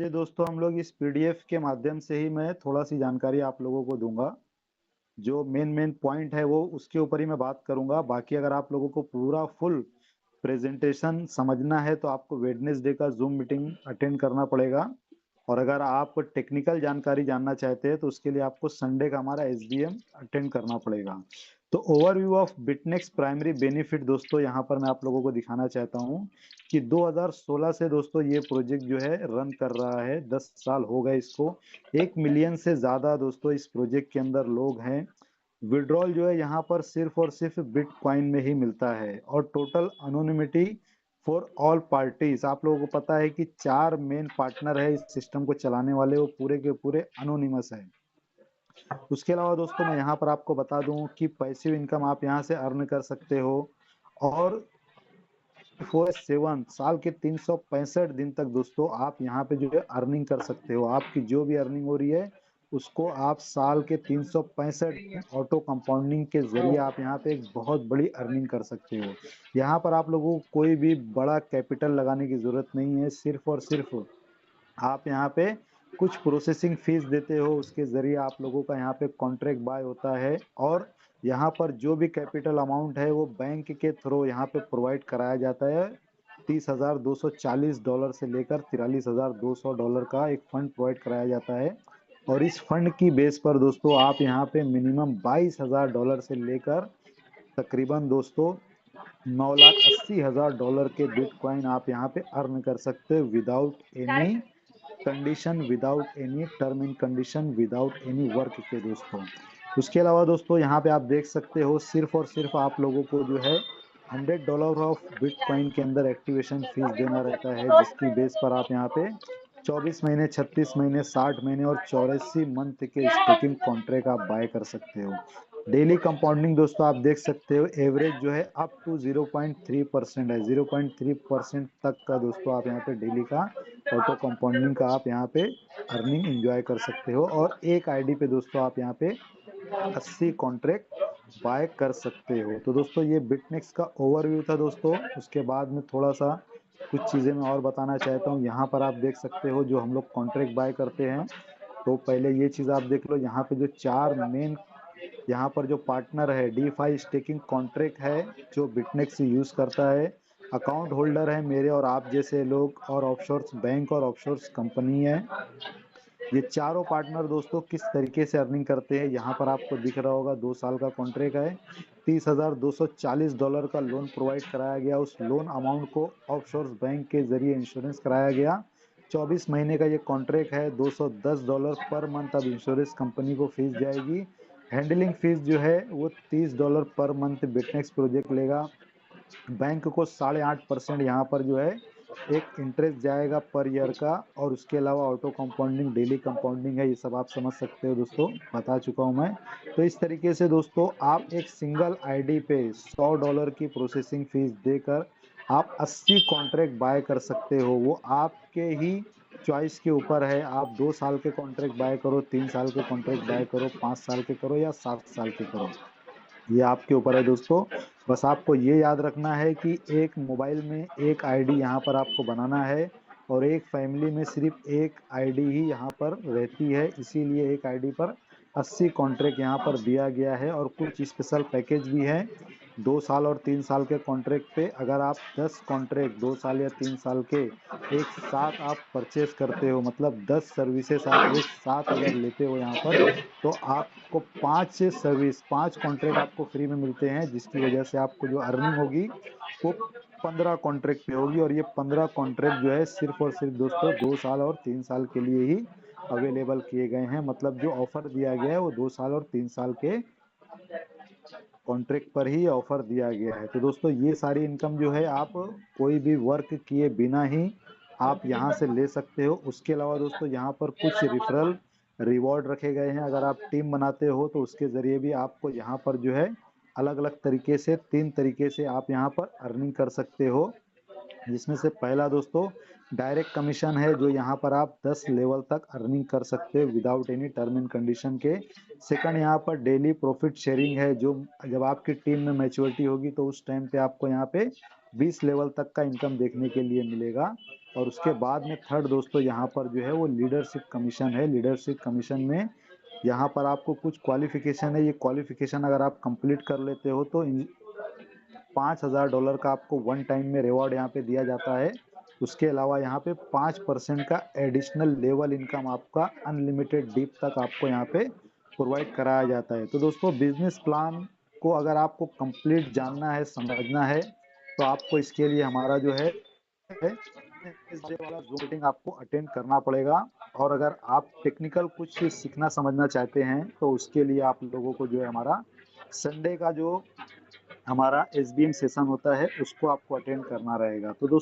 ये दोस्तों हम लोग इस पीडीएफ के माध्यम से ही मैं थोड़ा सी जानकारी आप लोगों को दूंगा। जो मेन मेन पॉइंट है वो उसके ऊपर ही मैं बात करूंगा। बाकी अगर आप लोगों को पूरा फुल प्रेजेंटेशन समझना है तो आपको वेडनेसडे का जूम मीटिंग अटेंड करना पड़ेगा। और अगर आप टेक्निकल जानकारी जानना चाहते हैं तो उसके लिए आपको संडे का हमारा एसबीएम अटेंड करना पड़ेगा। तो ओवरव्यू ऑफ बिटनेक्स प्राइमरी बेनिफिट दोस्तों यहाँ पर मैं आप लोगों को दिखाना चाहता हूँ कि 2016 से दोस्तों ये प्रोजेक्ट जो है रन कर रहा है। 10 साल हो गए इसको। 1 मिलियन से ज्यादा दोस्तों इस प्रोजेक्ट के अंदर लोग हैं। विड्रॉल जो है यहाँ पर सिर्फ और सिर्फ बिटकॉइन में ही मिलता है। और total anonymity for all parties, आप लोगों को पता है कि 4 मेन पार्टनर है इस सिस्टम को चलाने वाले, वो पूरे के पूरे अनोनिमस है। उसके अलावा दोस्तों मैं यहाँ पर आपको बता दूं कि पैसिव इनकम आप यहाँ से अर्न कर सकते हो। और 7 साल के 365 दिन तक दोस्तों आप यहाँ पे जो है अर्निंग कर सकते हो। आपकी जो भी अर्निंग हो रही है उसको आप साल के 365 ऑटो कंपाउंडिंग के जरिए आप यहाँ पे एक बहुत बड़ी अर्निंग कर सकते हो। यहाँ पर आप लोगों को कोई भी बड़ा कैपिटल लगाने की जरूरत नहीं है। सिर्फ और सिर्फ आप यहाँ पे कुछ प्रोसेसिंग फीस देते हो, उसके जरिए आप लोगों का यहाँ पे कॉन्ट्रैक्ट बाय होता है। और यहाँ पर जो भी कैपिटल अमाउंट है वो बैंक के थ्रू यहाँ पे प्रोवाइड कराया जाता है। $30,240 से लेकर $43,200 का एक फंड प्रोवाइड कराया जाता है। और इस फंड की बेस पर दोस्तों आप यहाँ पे मिनिमम $22,000 से लेकर तकरीबन दोस्तों $9,80,000 के बिटकॉइन आप यहाँ पे अर्न कर सकते हो without any condition, without any term and condition, without any work के दोस्तों। उसके अलावा दोस्तों यहाँ पे आप देख सकते हो सिर्फ और सिर्फ आप लोगों को जो है $100 ऑफ बिटकॉइन के अंदर एक्टिवेशन फीस देना रहता है, जिसकी बेस पर आप यहाँ पे 24 महीने, 36 महीने, 60 महीने और 84 मंथ के स्टेकिंग कॉन्ट्रैक्ट आप बाय कर सकते हो। डेली कंपाउंडिंग दोस्तों आप देख सकते हो एवरेज जो है अप टू 0.3% है। 0.3% तक का दोस्तों आप यहाँ पे डेली का ऑटो कंपाउंडिंग का आप यहाँ पे अर्निंग एंजॉय कर सकते हो। और एक आईडी पे दोस्तों आप यहाँ पे 80 कॉन्ट्रैक्ट बाय कर सकते हो। तो दोस्तों ये बिटनेक्स का ओवरव्यू था दोस्तों। उसके बाद में थोड़ा सा कुछ चीजें मैं और बताना चाहता हूँ। यहाँ पर आप देख सकते हो जो हम लोग कॉन्ट्रैक्ट बाय करते हैं, तो पहले ये चीज आप देख लो। यहाँ पे जो 4 मेन यहाँ पर जो पार्टनर है डी5 स्टेकिंग कॉन्ट्रैक्ट है जो बिटनेक्स यूज करता है। अकाउंट होल्डर है मेरे और आप जैसे लोग, और ऑफशोर्स बैंक और ऑफशोर्स कंपनी है। ये चारों पार्टनर दोस्तों किस तरीके से अर्निंग करते हैं यहाँ पर आपको दिख रहा होगा। 2 साल का कॉन्ट्रैक्ट है। $30,240 का लोन प्रोवाइड कराया गया। उस लोन अमाउंट को ऑफशोर्स बैंक के जरिए इंश्योरेंस कराया गया। 24 महीने का ये कॉन्ट्रैक्ट है। $210 पर मंथ अब इंश्योरेंस कंपनी को फीस जाएगी। हैंडलिंग फीस जो है वो $30 पर मंथ बिटनेक्स प्रोजेक्ट लेगा। बैंक को 8.5% यहाँ पर जो है एक इंटरेस्ट जाएगा पर ईयर का। और उसके अलावा ऑटो कंपाउंडिंग, डेली कंपाउंडिंग है, ये सब आप समझ सकते हो दोस्तों, बता चुका हूं मैं। तो इस तरीके से दोस्तों आप एक सिंगल आईडी पे $100 की प्रोसेसिंग फीस देकर आप 80 कॉन्ट्रैक्ट बाय कर सकते हो। वो आपके ही चॉइस के ऊपर है। आप 2 साल के कॉन्ट्रैक्ट बाय करो, 3 साल के कॉन्ट्रैक्ट बाय करो, 5 साल के करो या 7 साल के करो, ये आपके ऊपर है दोस्तों। बस आपको ये याद रखना है कि एक मोबाइल में एक आईडी यहाँ पर आपको बनाना है। और एक फैमिली में सिर्फ एक आईडी ही यहाँ पर रहती है, इसीलिए एक आईडी पर 80 कॉन्ट्रैक्ट यहाँ पर दिया गया है। और कुछ स्पेशल पैकेज भी है। 2 साल और 3 साल के कॉन्ट्रैक्ट पे अगर आप 10 कॉन्ट्रैक्ट 2 साल या 3 साल के एक साथ आप परचेस करते हो, मतलब 10 सर्विसेज आप एक साथ अगर लेते हो यहाँ पर, तो आपको 5 कॉन्ट्रैक्ट आपको फ्री में मिलते हैं, जिसकी वजह से आपको जो अर्निंग होगी वो 15 कॉन्ट्रैक्ट पे होगी। और ये 15 कॉन्ट्रैक्ट जो है सिर्फ और सिर्फ दोस्तों 2 साल और 3 साल के लिए ही अवेलेबल किए गए हैं। मतलब जो ऑफर दिया गया है वो 2 साल और 3 साल के कॉन्ट्रैक्ट पर ही ऑफर दिया गया है। तो दोस्तों ये सारी इनकम जो है आप कोई भी वर्क किए बिना ही आप यहाँ से ले सकते हो। उसके अलावा दोस्तों यहाँ पर कुछ रिफरल रिवॉर्ड रखे गए हैं। अगर आप टीम बनाते हो तो उसके जरिए भी आपको यहाँ पर जो है अलग अलग तरीके से 3 तरीके से आप यहाँ पर अर्निंग कर सकते हो। जिसमें से पहला दोस्तों डायरेक्ट कमीशन है, जो यहाँ पर आप 10 लेवल तक अर्निंग कर सकते हो without any term and condition के। सेकंड यहाँ पर डेली प्रॉफिट शेयरिंग है, जो जब आपकी टीम में मैच्योरिटी होगी तो उस टाइम पे आपको यहाँ पे 20 लेवल तक का इनकम देखने के लिए मिलेगा। और उसके बाद में थर्ड दोस्तों यहाँ पर जो है वो लीडरशिप कमीशन है। लीडरशिप कमीशन में यहाँ पर आपको कुछ क्वालिफिकेशन है, ये क्वालिफिकेशन अगर आप कंप्लीट कर लेते हो तो $5,000 का आपको वन टाइम में रिवॉर्ड यहाँ पे दिया जाता है। उसके अलावा यहाँ पे 5% का एडिशनल लेवल इनकम आपका अनलिमिटेड डीप तक आपको यहाँ पे प्रोवाइड कराया जाता है। तो दोस्तों बिजनेस प्लान को अगर आपको कंप्लीट जानना है, समझना है, तो आपको इसके लिए हमारा जो है वाला जूम मीटिंग आपको अटेंड करना पड़ेगा। और अगर आप टेक्निकल कुछ चीज सीखना समझना चाहते हैं तो उसके लिए आप लोगों को जो है हमारा संडे का जो हमारा एसबीएम सेशन होता है उसको आपको अटेंड करना रहेगा। तो दोस्तों